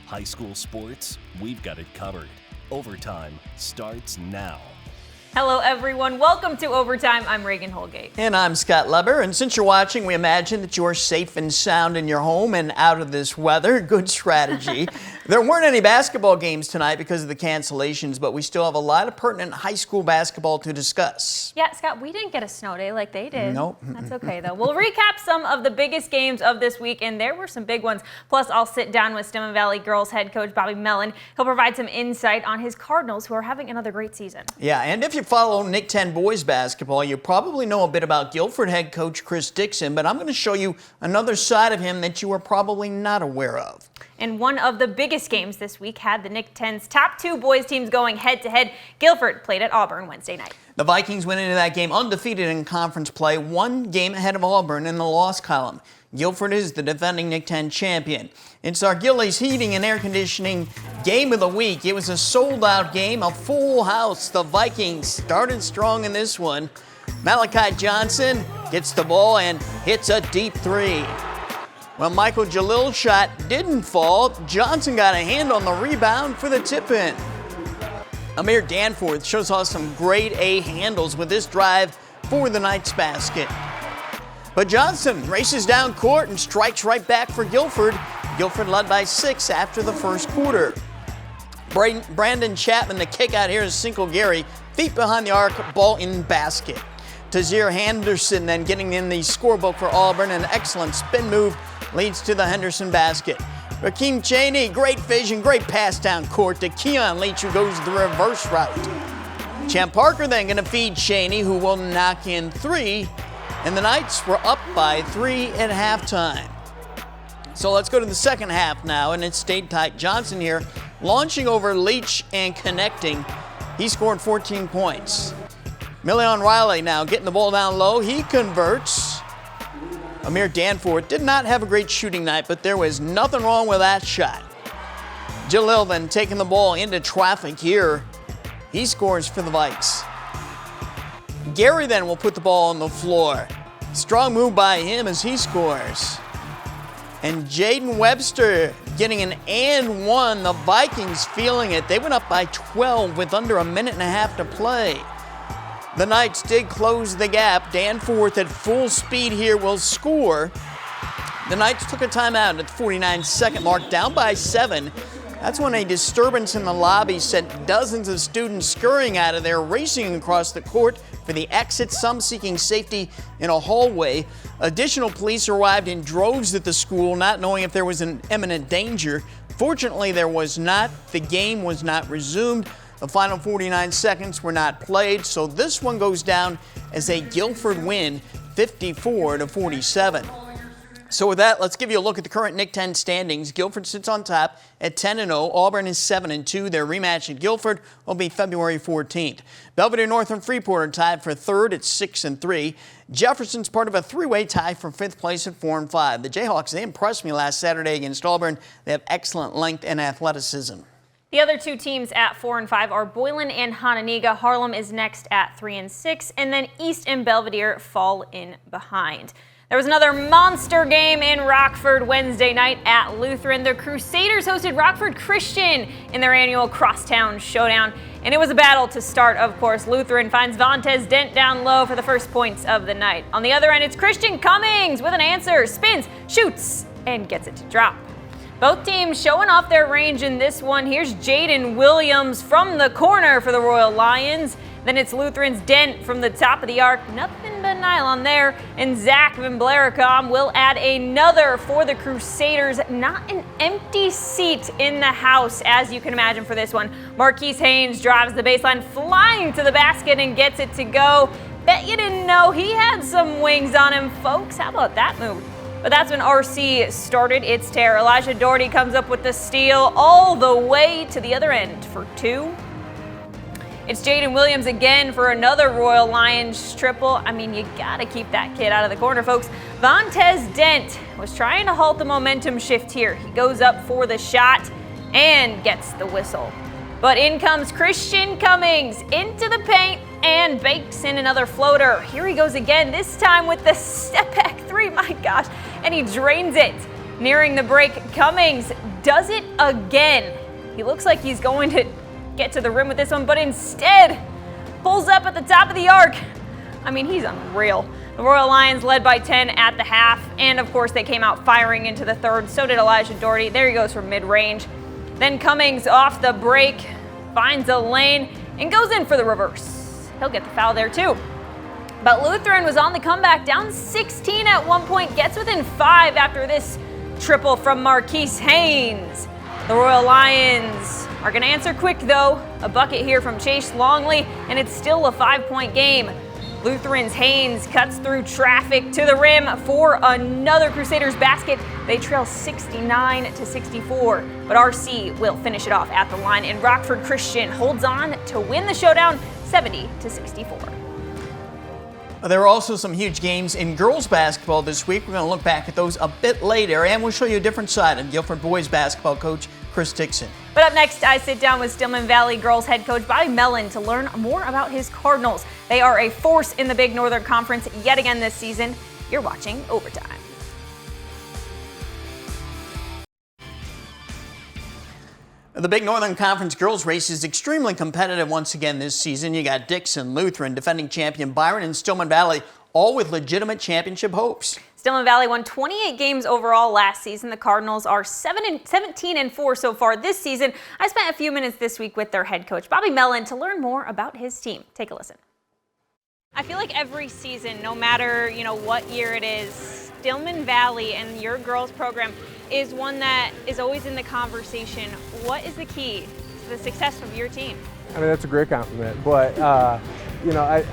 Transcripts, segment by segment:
High school sports, we've got it covered. Overtime starts now. Hello everyone, welcome to Overtime. I'm Regan Holgate. And I'm Scott Leber, and since you're watching, we imagine that you're safe and sound in your home and out of this weather. Good strategy. There weren't any basketball games tonight because of the cancellations, but we still have a lot of pertinent high school basketball to discuss. Yeah, Scott, we didn't get a snow day like they did. Nope. That's okay though. We'll recap some of the biggest games of this week, and there were some big ones. Plus, I'll sit down with Stemmon Valley girls head coach Bobby Mellon. He'll provide some insight on his Cardinals, who are having another great season. Yeah, and if you follow Nick 10 boys basketball, you probably know a bit about Guilford head coach Chris Dixon, but I'm going to show you another side of him that you are probably not aware of. And one of the biggest games this week had the Nick 10's top two boys teams going head-to-head. Guilford played at Auburn Wednesday night. The Vikings went into that game undefeated in conference play, one game ahead of Auburn in the loss column. Guilford is the defending Nick 10 champion. It's our Gillies Heating and Air Conditioning Game of the Week. It was a sold-out game, a full house. The Vikings started strong in this one. Malachi Johnson gets the ball and hits a deep three. Well, Michael Jalil's shot didn't fall. Johnson got a hand on the rebound for the tip-in. Amir Danforth shows off some grade A handles with this drive for the night's basket. But Johnson races down court and strikes right back for Guilford. Guilford led by 6 after the first quarter. Brandon Chapman, the kick out here is Cinco Gary, feet behind the arc, ball in basket. Tazir Henderson then getting in the scorebook for Auburn. An excellent spin move leads to the Henderson basket. Rakeem Cheney, great vision, great pass down court to Keon Leach, who goes the reverse route. Champ Parker then going to feed Cheney, who will knock in 3. And the Knights were up by 3 at halftime. So let's go to the second half now, and it stayed tight. Johnson here launching over Leach and connecting. He scored 14 points. Million Riley now getting the ball down low. He converts. Amir Danforth did not have a great shooting night, but there was nothing wrong with that shot. Jalil then taking the ball into traffic here. He scores for the Vikes. Gary then will put the ball on the floor. Strong move by him as he scores. And Jaden Webster getting an and one. The Vikings feeling it. They went up by 12 with under a minute and a half to play. The Knights did close the gap. Danforth at full speed here will score. The Knights took a timeout at the 49-second mark, down by 7. That's when a disturbance in the lobby sent dozens of students scurrying out of there, racing across the court for the exit, some seeking safety in a hallway. Additional police arrived in droves at the school, not knowing if there was an imminent danger. Fortunately, there was not. The game was not resumed. The final 49 seconds were not played, so this one goes down as a Guilford win, 54-47. So with that, let's give you a look at the current Nick 10 standings. Guilford sits on top at 10-0. Auburn is 7-2. Their rematch at Guilford will be February 14th. Belvedere, North, and Freeport are tied for third at 6-3. Jefferson's part of a three-way tie for fifth place at 4-5. The Jayhawks, they impressed me last Saturday against Auburn. They have excellent length and athleticism. The other two teams at 4-5 are Boylan and Hononegah. Harlem is next at 3-6, and then East and Belvedere fall in behind. There was another monster game in Rockford Wednesday night at Lutheran. The Crusaders hosted Rockford Christian in their annual Crosstown Showdown, and it was a battle to start, of course. Lutheran finds Vontez Dent down low for the first points of the night. On the other end, it's Christian Cummings with an answer, spins, shoots, and gets it to drop. Both teams showing off their range in this one. Here's Jaden Williams from the corner for the Royal Lions. Then it's Lutheran's Dent from the top of the arc. Nothing but nylon there. And Zach Van Blaricom will add another for the Crusaders. Not an empty seat in the house, as you can imagine, for this one. Marquise Haynes drives the baseline, flying to the basket and gets it to go. Bet you didn't know he had some wings on him, folks. How about that move? But that's when RC started its tear. Elijah Doherty comes up with the steal all the way to the other end for 2. It's Jaden Williams again for another Royal Lions triple. I mean, you gotta keep that kid out of the corner, folks. Vontez Dent was trying to halt the momentum shift here. He goes up for the shot and gets the whistle. But in comes Christian Cummings into the paint and bakes in another floater. Here he goes again, this time with the step back 3, my gosh, and he drains it. Nearing the break, Cummings does it again. He looks like he's going to get to the rim with this one, but instead pulls up at the top of the arc. I mean, he's unreal. The Royal Lions led by 10 at the half, and of course they came out firing into the third. So did Elijah Doherty. There he goes from mid-range. Then Cummings off the break, finds a lane, and goes in for the reverse. He'll get the foul there too. But Lutheran was on the comeback, down 16 at one point, gets within 5 after this triple from Marquise Haynes. The Royal Lions are going to answer quick though. A bucket here from Chase Longley, and it's still a 5-point game. Lutheran's Haynes cuts through traffic to the rim for another Crusaders basket. They trail 69-64, but RC will finish it off at the line, and Rockford Christian holds on to win the showdown 70-64. There are also some huge games in girls basketball this week. We're going to look back at those a bit later, and we'll show you a different side of Guilford boys basketball coach Chris Dixon. But up next, I sit down with Stillman Valley girls head coach Bobby Mellon to learn more about his Cardinals. They are a force in the Big Northern Conference yet again this season. You're watching Overtime. The Big Northern Conference girls race is extremely competitive once again this season. You got Dixon, Lutheran, defending champion Byron, and Stillman Valley, all with legitimate championship hopes. Stillman Valley won 28 games overall last season. The Cardinals are 17-4 so far this season. I spent a few minutes this week with their head coach, Bobby Mellon, to learn more about his team. Take a listen. I feel like every season, no matter what year it is, Stillman Valley and your girls program is one that is always in the conversation. What is the key to the success of your team? I mean, that's a great compliment, but I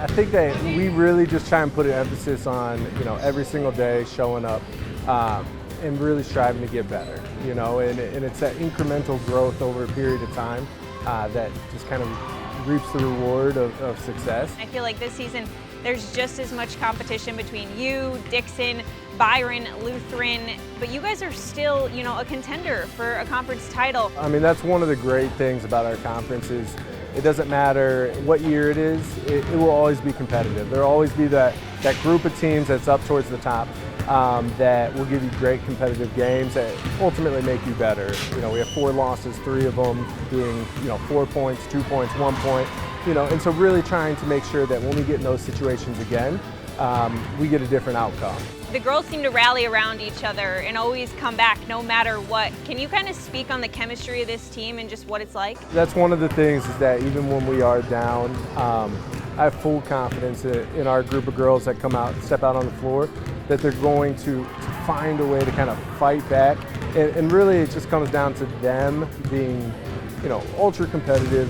think that we really just try and put an emphasis on every single day showing up and really striving to get better. And it's that incremental growth over a period of time that just kind of reaps the reward of success. I feel like this season there's just as much competition between you, Dixon, Byron, Lutheran, but you guys are still, a contender for a conference title. I mean, that's one of the great things about our conference is it doesn't matter what year it is, it will always be competitive. There will always be that group of teams that's up towards the top that will give you great competitive games that ultimately make you better. We have 4 losses, 3 of them being 4 points, 2 points, 1 point. And so really trying to make sure that when we get in those situations again, we get a different outcome. The girls seem to rally around each other and always come back no matter what. Can you kind of speak on the chemistry of this team and just what it's like? That's one of the things is that even when we are down, I have full confidence in our group of girls that step out on the floor, that they're going to find a way to kind of fight back. And really it just comes down to them being ultra competitive,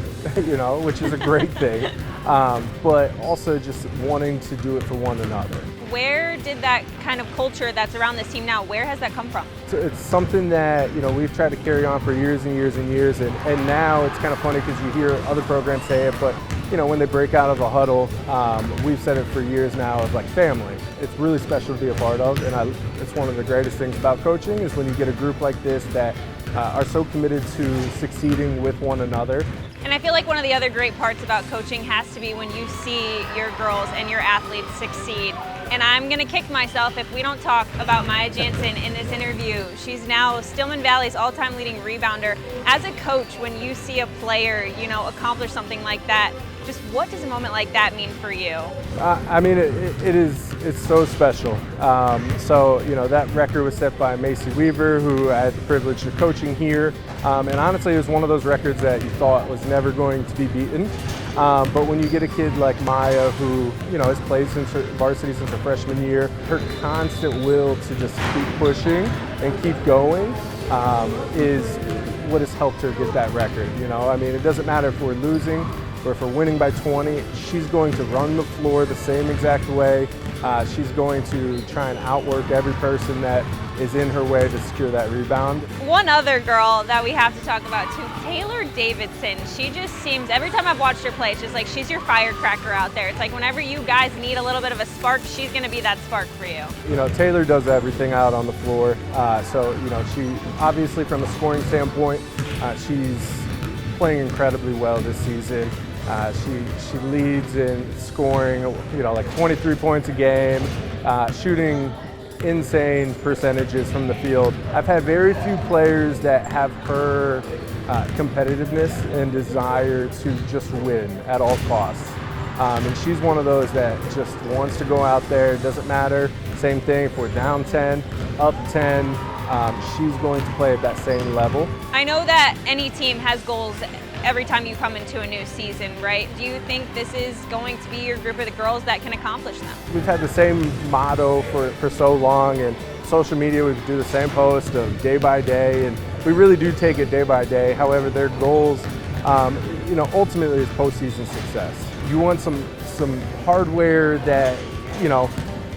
which is a great thing, but also just wanting to do it for one another. Where did that kind of culture that's around this team now, where has that come from? So it's something that, we've tried to carry on for years and years and years, and now it's kind of funny because you hear other programs say it, but when they break out of a huddle, we've said it for years now of like family. It's really special to be a part of, and it's one of the greatest things about coaching is when you get a group like this that are so committed to succeeding with one another. And I feel like one of the other great parts about coaching has to be when you see your girls and your athletes succeed. And I'm going to kick myself if we don't talk about Maya Jansen in this interview. She's now Stillman Valley's all-time leading rebounder. As a coach, when you see a player, accomplish something like that, just what does a moment like that mean for you? I mean, it's so special. That record was set by Macy Weaver, who I had the privilege of coaching here. And honestly, it was one of those records that you thought was never going to be beaten. But when you get a kid like Maya, who has played since varsity since her freshman year, her constant will to just keep pushing and keep going is what has helped her get that record. I mean, it doesn't matter if we're losing or if we're winning by 20, she's going to run the floor the same exact way. She's going to try and outwork every person that is in her way to secure that rebound. One other girl that we have to talk about too, Taylor Davidson. She just seems, every time I've watched her play, it's just like she's your firecracker out there. It's like whenever you guys need a little bit of a spark, she's going to be that spark for you. Taylor does everything out on the floor. She obviously from a scoring standpoint, she's playing incredibly well this season. She leads in scoring, like 23 points a game, shooting insane percentages from the field. I've had very few players that have her competitiveness and desire to just win at all costs. And she's one of those that just wants to go out there. It doesn't matter. Same thing if we're down 10, up 10. She's going to play at that same level. I know that any team has goals every time you come into a new season, right? Do you think this is going to be your group of the girls that can accomplish them? We've had the same motto for so long, and social media, we do the same post of day by day, and we really do take it day by day. However, their goals, ultimately is postseason success. You want some hardware that,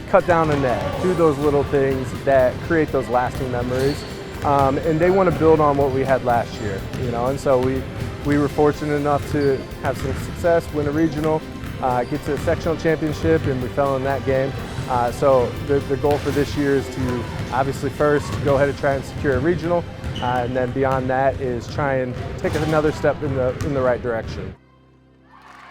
cut down a net, do those little things that create those lasting memories. And they want to build on what we had last year, and so we were fortunate enough to have some success, win a regional, get to the sectional championship, and we fell in that game. So the goal for this year is to obviously first go ahead and try and secure a regional, and then beyond that is try and take another step in the right direction.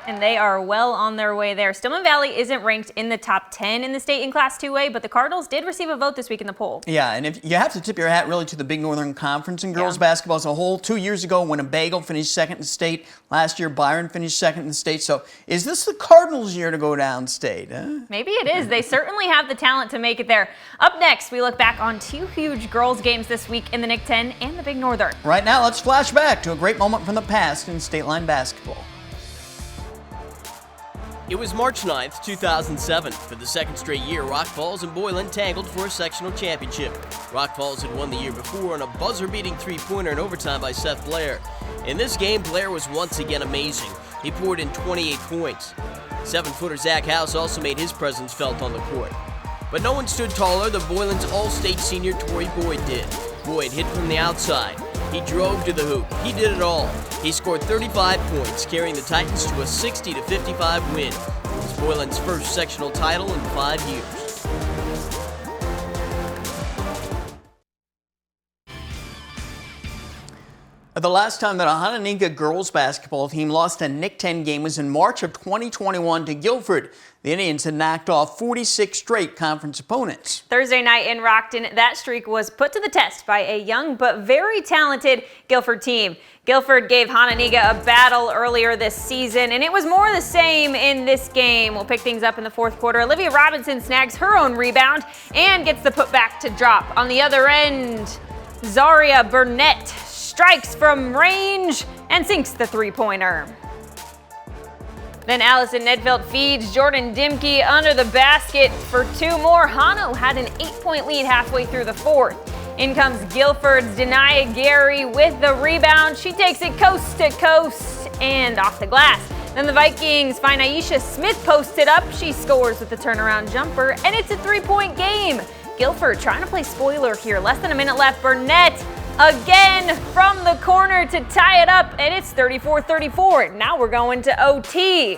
And they are well on their way there. Stillman Valley isn't ranked in the top 10 in the state in Class 2A, but the Cardinals did receive a vote this week in the poll. Yeah, and if you have to tip your hat really to the Big Northern Conference in girls basketball as a whole. 2 years ago, Winnebago finished second in the state. Last year, Byron finished second in the state. So is this the Cardinals' year to go downstate? Huh? Maybe it is. They certainly have the talent to make it there. Up next, we look back on two huge girls games this week in the Nick 10 and the Big Northern. Right now, let's flash back to a great moment from the past in state line basketball. It was March 9th, 2007. For the second straight year, Rock Falls and Boylan tangled for a sectional championship. Rock Falls had won the year before on a buzzer-beating three-pointer in overtime by Seth Blair. In this game, Blair was once again amazing. He poured in 28 points. 7-footer Zach House also made his presence felt on the court. But no one stood taller than Boylan's All-State senior Tori Boyd did. Boyd hit from the outside. He drove to the hoop. He did it all. He scored 35 points, carrying the Titans to a 60-55 win. It was Boylan's first sectional title in 5 years. The last time that a Hononegah girls basketball team lost a Nick 10 game was in March of 2021 to Guilford. The Indians had knocked off 46 straight conference opponents. Thursday night in Rockton, that streak was put to the test by a young but very talented Guilford team. Guilford gave Hononegah a battle earlier this season, and it was more the same in this game. We'll pick things up in the fourth quarter. Olivia Robinson snags her own rebound and gets the putback to drop. On the other end, Zaria Burnett strikes from range and sinks the three-pointer. Then Allison Nedvelt feeds Jordan Dimke under the basket for two more. Hano had an 8-point lead halfway through the fourth. In comes Guilford's Denia Gary with the rebound. She takes it coast to coast and off the glass. Then the Vikings find Aisha Smith posted up. She scores with the turnaround jumper, and it's a 3-point game. Guilford trying to play spoiler here. Less than a minute left. Burnett again from the corner to tie it up, and it's 34-34. Now we're going to OT.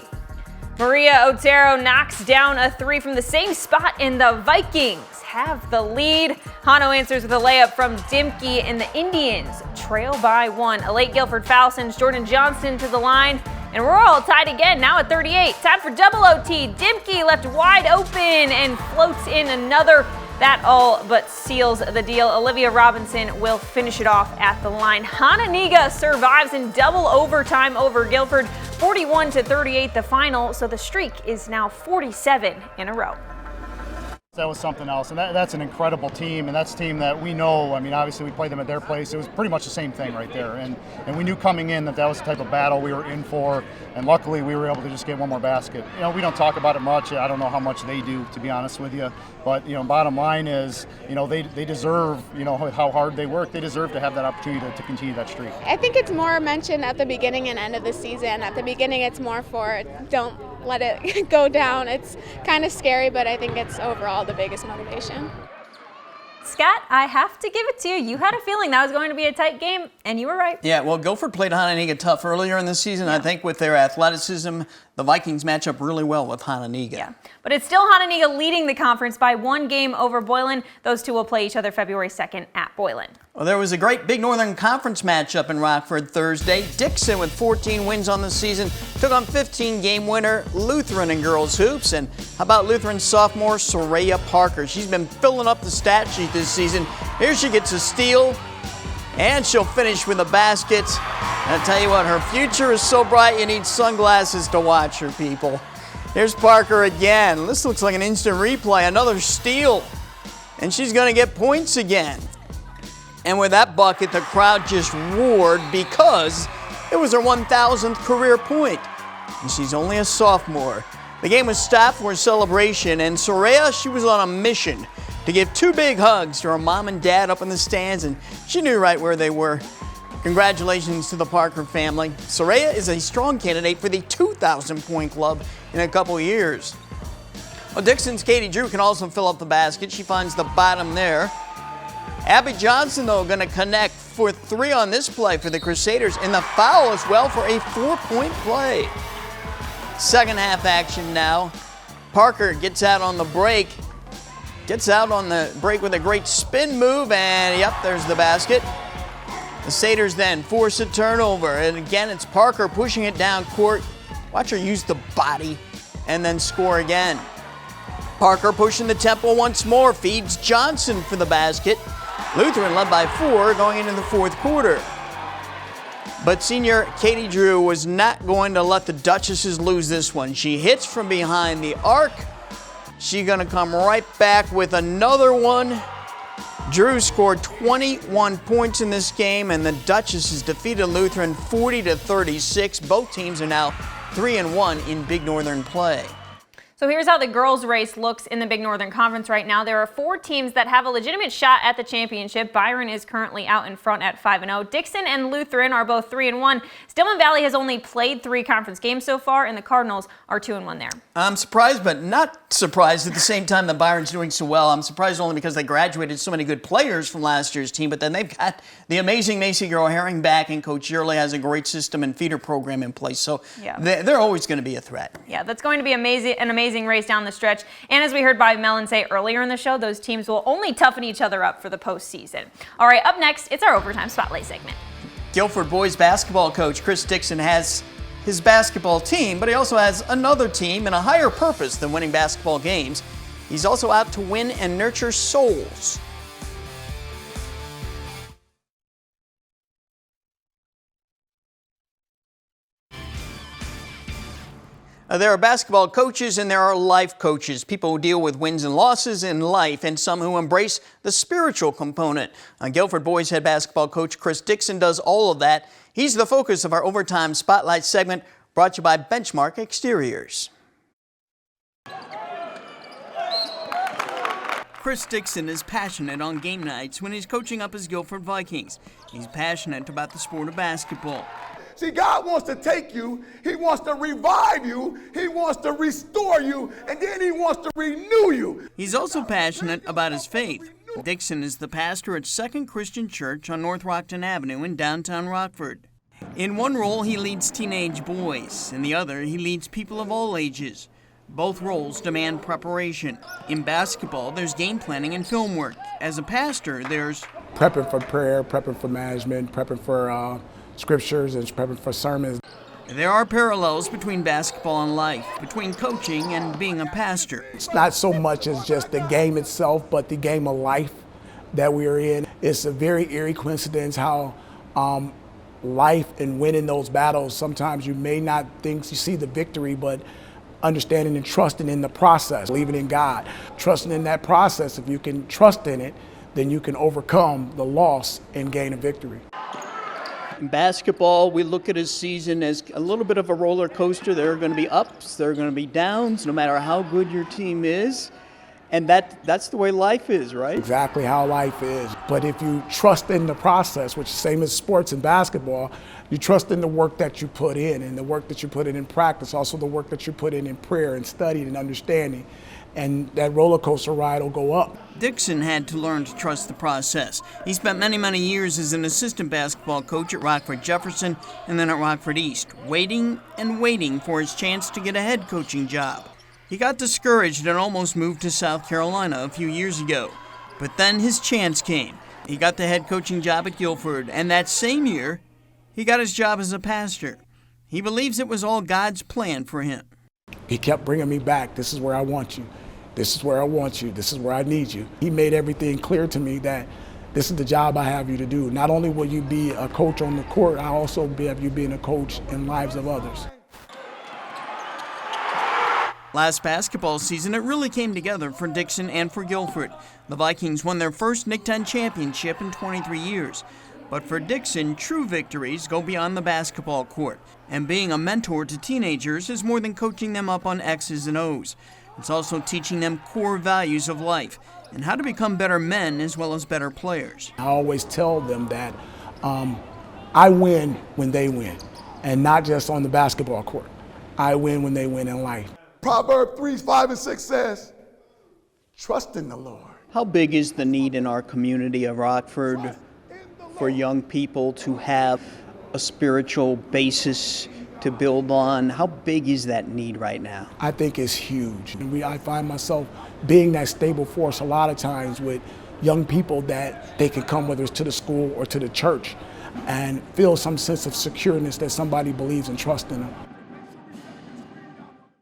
Maria Otero knocks down a three from the same spot, and the Vikings have the lead. Hano answers with a layup from Dimke, and the Indians trail by one. A late Guilford foul sends Jordan Johnson to the line, and we're all tied again, now at 38. Time for double OT. Dimke left wide open and floats in another. That all but seals the deal. Olivia Robinson will finish it off at the line. Hononegah survives in double overtime over Guilford, 41-38 the final, so the streak is now 47 in a row. That was something else, and that's an incredible team, and that's a team that we know. I mean, obviously we played them at their place. It was pretty much the same thing right there, and we knew coming in that was the type of battle we were in for, and luckily we were able to just get one more basket. We don't talk about it much. I don't know how much they do, to be honest with you, but bottom line is, they deserve, how hard they work. They deserve to have that opportunity to continue that streak. I think it's more mentioned at the beginning and end of the season. At the beginning, it's more for don't let it go down. It's kind of scary, but I think it's overall the biggest motivation. Scott, I have to give it to you. You had a feeling that was going to be a tight game, and you were right. Yeah, well, Guilford played Hononegah tough earlier in the season. Yeah. I think with their athleticism, the Vikings match up really well with Hononegah. Yeah, but it's still Hononegah leading the conference by one game over Boylan. Those two will play each other February 2nd at Boylan. Well, there was a great Big Northern Conference matchup in Rockford Thursday. Dixon, with 14 wins on the season, took on 15-game winner Lutheran in girls hoops. And how about Lutheran sophomore Soraya Parker? She's been filling up the stat sheet this season. Here she gets a steal, and she'll finish with a basket. And I'll tell you what, her future is so bright you need sunglasses to watch her, people. Here's Parker again. This looks like an instant replay. Another steal, and she's going to get points again. And with that bucket, the crowd just roared because it was her 1,000th career point. And she's only a sophomore. The game was stopped for a celebration, and Soraya, she was on a mission to give 2 big hugs to her mom and dad up in the stands, and she knew right where they were. Congratulations to the Parker family. Soraya is a strong candidate for the 2,000-point club in a couple years. Well, Dixon's Katie Drew can also fill up the basket. She finds the bottom there. Abby Johnson, though, going to connect for 3 on this play for the Crusaders, and the foul as well for a 4-point play. Second half action now. Parker gets out on the break. Gets out on the break with a great spin move, and yep, there's the basket. The Satyrs then force a turnover, and again, it's Parker pushing it down court. Watch her use the body and then score again. Parker pushing the tempo once more, feeds Johnson for the basket. Lutheran led by 4 going into the fourth quarter. But senior Katie Drew was not going to let the Duchesses lose this one. She hits from behind the arc. She's going to come right back with another one. Drew scored 21 points in this game, and the Duchesses defeated Lutheran 40-36. Both teams are now 3-1 in Big Northern play. So here's how the girls' race looks in the Big Northern Conference right now. There are 4 teams that have a legitimate shot at the championship. Byron is currently out in front at 5-0. Dixon and Lutheran are both 3-1. Stillman Valley has only played 3 conference games so far, and the Cardinals are 2-1 there. I'm surprised, but not surprised at the same time that Byron's doing so well. I'm surprised only because they graduated so many good players from last year's team, but then they've got the amazing Macy Girl-Herring back, and Coach Yearley has a great system and feeder program in place. So yeah, they're always going to be a threat. Yeah, that's going to be an amazing race down the stretch. And as we heard Bobby Mellon say earlier in the show, those teams will only toughen each other up for the postseason. All right, up next, it's our Overtime Spotlight segment. Guilford boys basketball coach Chris Dixon has his basketball team, but he also has another team and a higher purpose than winning basketball games. He's also out to win and nurture souls. There are basketball coaches and there are life coaches, people who deal with wins and losses in life, and some who embrace the spiritual component. Guilford boys head basketball coach Chris Dixon does all of that. He's the focus of our Overtime Spotlight segment, brought to you by Benchmark Exteriors. Chris Dixon is passionate on game nights when he's coaching up his Guilford Vikings. He's passionate about the sport of basketball. See, God wants to take you, He wants to revive you, He wants to restore you, and then He wants to renew you. He's also passionate about his faith. Dixon is the pastor at Second Christian Church on North Rockton Avenue in downtown Rockford. In one role, he leads teenage boys. In the other, he leads people of all ages. Both roles demand preparation. In basketball, there's game planning and film work. As a pastor, there's prepping for prayer, prepping for management, prepping for scriptures, and prepping for sermons. There are parallels between basketball and life, between coaching and being a pastor. It's not so much as just the game itself, but the game of life that we are in. It's a very eerie coincidence how life and winning those battles, sometimes you may not think you see the victory, but understanding and trusting in the process, believing in God, trusting in that process. If you can trust in it, then you can overcome the loss and gain a victory. In basketball, we look at a season as a little bit of a roller coaster. There are going to be ups, there are going to be downs, no matter how good your team is. And that's the way life is, right? Exactly how life is. But if you trust in the process, which is the same as sports and basketball, you trust in the work that you put in, and the work that you put in practice, also the work that you put in prayer and study and understanding. And that roller coaster ride will go up. Dixon had to learn to trust the process. He spent many, many years as an assistant basketball coach at Rockford Jefferson and then at Rockford East, waiting and waiting for his chance to get a head coaching job. He got discouraged and almost moved to South Carolina a few years ago. But then his chance came. He got the head coaching job at Guilford, and that same year, he got his job as a pastor. He believes it was all God's plan for him. He kept bringing me back. This is where I want you. This is where I want you. This is where I need you. He made everything clear to me that this is the job I have you to do. Not only will you be a coach on the court, I also have you being a coach in lives of others. Last basketball season, it really came together for Dixon and for Guilford. The Vikings won their first Nick 10 championship in 23 years. But for Dixon, true victories go beyond the basketball court. And being a mentor to teenagers is more than coaching them up on X's and O's. It's also teaching them core values of life and how to become better men as well as better players. I always tell them that I win when they win, and not just on the basketball court. I win when they win in life. Proverbs 3, 5, and 6 says, trust in the Lord. How big is the need in our community of Rockford for young people to have a spiritual basis to build on? How big is that need right now? I think it's huge. And I find myself being that stable force a lot of times with young people that they can come, whether it's to the school or to the church, and feel some sense of secureness that somebody believes and trusts in them.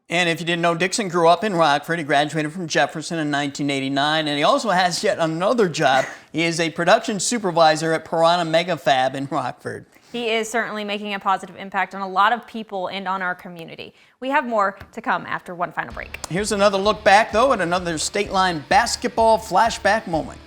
And if you didn't know, Dixon grew up in Rockford. He graduated from Jefferson in 1989, and he also has yet another job. He is a production supervisor at Piranha Mega Fab in Rockford. He is certainly making a positive impact on a lot of people and on our community. We have more to come after one final break. Here's another look back, though, at another State Line basketball flashback moment.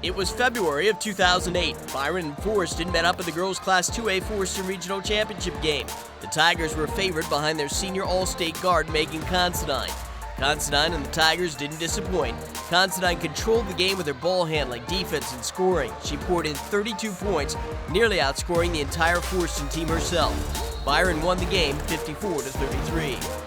It was February of 2008. Byron and Forreston met up in the girls' Class 2A Forreston Regional Championship game. The Tigers were favored behind their senior All-State guard, Megan Considine. Considine and the Tigers didn't disappoint. Considine controlled the game with her ball handling, defense, and scoring. She poured in 32 points, nearly outscoring the entire Forreston team herself. Byron won the game 54-33.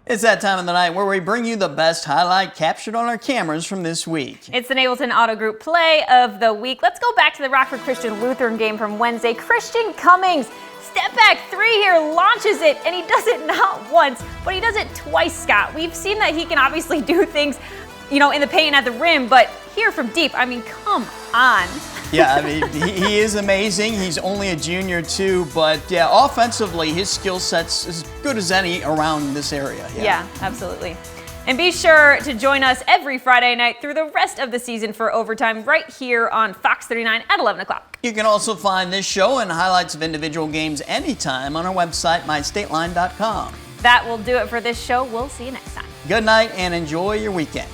It's that time of the night where we bring you the best highlight captured on our cameras from this week. It's the Nableton Auto Group Play of the Week. Let's go back to the Rockford Christian Lutheran game from Wednesday. Christian Cummings, step back three here, launches it, and he does it not once, but he does it twice, Scott. We've seen that he can obviously do things, in the paint at the rim, but here from deep, come on. Yeah, he is amazing. He's only a junior too, but yeah, offensively, his skill set's as good as any around this area. Yeah, absolutely. And be sure to join us every Friday night through the rest of the season for Overtime right here on Fox 39 at 11 o'clock. You can also find this show and highlights of individual games anytime on our website, mystateline.com. That will do it for this show. We'll see you next time. Good night and enjoy your weekend.